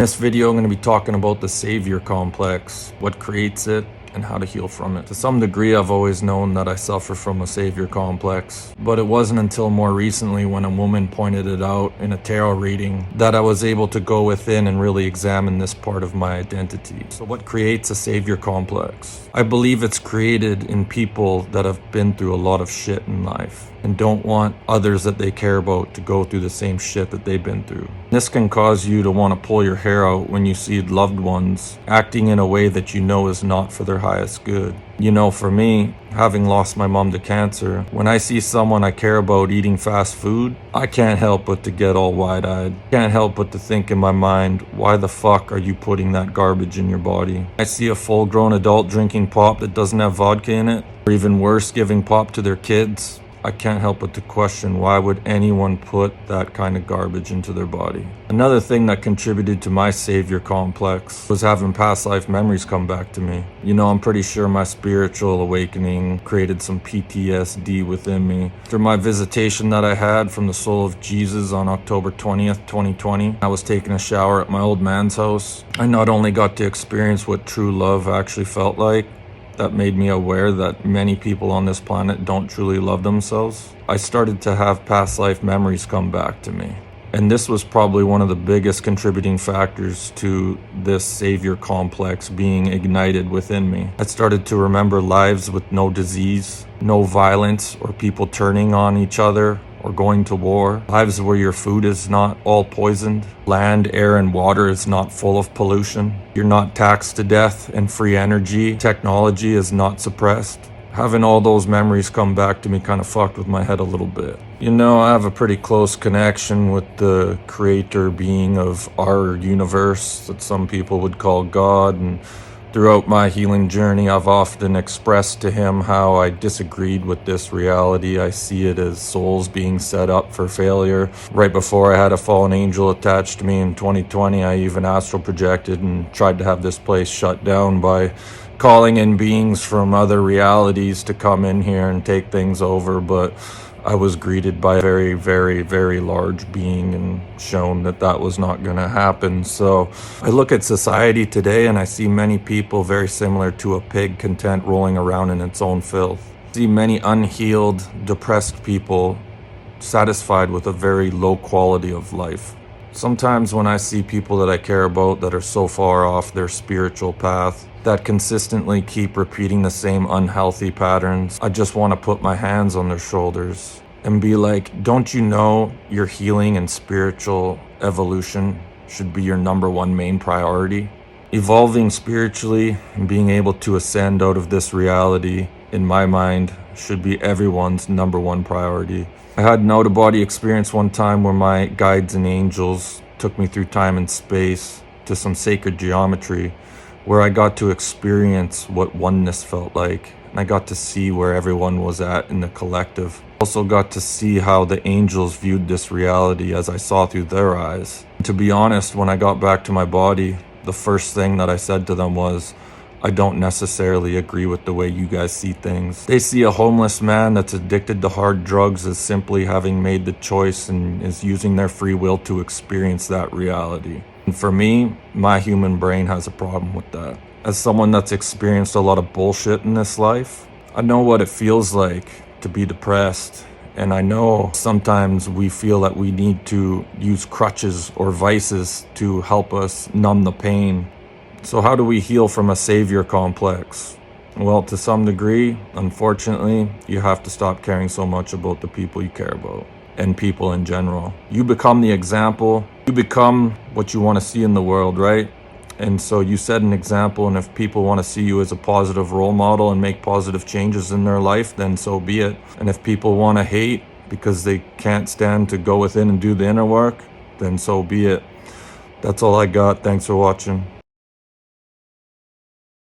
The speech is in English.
In this video, I'm going to be talking about the Saviour Complex, what creates it, and how to heal from it. To some degree, I've always known that I suffer from a Saviour Complex, but it wasn't until more recently when a woman pointed it out in a tarot reading that I was able to go within and really examine this part of my identity. So what creates a Saviour Complex? I believe it's created in people that have been through a lot of shit in life and don't want others that they care about to go through the same shit that they've been through. This can cause you to want to pull your hair out when you see loved ones acting in a way that you know is not for their highest good. You know, for me, having lost my mom to cancer, when I see someone I care about eating fast food, I can't help but to get all wide-eyed. Can't help but to think in my mind, why the fuck are you putting that garbage in your body? I see a full-grown adult drinking pop that doesn't have vodka in it, or even worse, giving pop to their kids. I can't help but to question, why would anyone put that kind of garbage into their body? Another thing that contributed to my Saviour Complex was having past life memories come back to me. You know, I'm pretty sure my spiritual awakening created some PTSD within me. After my visitation that I had from the soul of Jesus on October 20th, 2020, I was taking a shower at my old man's house. I not only got to experience what true love actually felt like, that made me aware that many people on this planet don't truly love themselves. I started to have past life memories come back to me. And this was probably one of the biggest contributing factors to this Saviour Complex being ignited within me. I started to remember lives with no disease, no violence, or people turning on each other or going to war. Lives where your food is not all poisoned. Land, air, and water is not full of pollution. You're not taxed to death, and free energy. Technology is not suppressed. Having all those memories come back to me kind of fucked with my head a little bit. You know, I have a pretty close connection with the creator being of our universe that some people would call God, and throughout my healing journey, I've often expressed to him how I disagreed with this reality. I see it as souls being set up for failure. Right before I had a fallen angel attached to me in 2020, I even astral projected and tried to have this place shut down by calling in beings from other realities to come in here and take things over, but I was greeted by a very, very, very large being and shown that that was not going to happen. So I look at society today and I see many people very similar to a pig content rolling around in its own filth. I see many unhealed, depressed people satisfied with a very low quality of life. Sometimes when I see people that I care about that are so far off their spiritual path, that consistently keep repeating the same unhealthy patterns, I just want to put my hands on their shoulders and be like, don't you know your healing and spiritual evolution should be your number one main priority? Evolving spiritually and being able to ascend out of this reality, in my mind, should be everyone's number one priority. I had an out-of-body experience one time where my guides and angels took me through time and space to some sacred geometry where I got to experience what oneness felt like. And I got to see where everyone was at in the collective. Also got to see how the angels viewed this reality as I saw through their eyes. And to be honest, when I got back to my body, the first thing that I said to them was, I don't necessarily agree with the way you guys see things. They see a homeless man that's addicted to hard drugs as simply having made the choice and is using their free will to experience that reality. And for me, my human brain has a problem with that. As someone that's experienced a lot of bullshit in this life, I know what it feels like to be depressed. And I know sometimes we feel that we need to use crutches or vices to help us numb the pain. So how do we heal from a Saviour Complex? Well, to some degree, unfortunately, you have to stop caring so much about the people you care about and people in general. You become the example. You become what you want to see in the world, right? And so you set an example, and if people want to see you as a positive role model and make positive changes in their life, then so be it. And if people want to hate because they can't stand to go within and do the inner work, then so be it. That's all I got. Thanks for watching.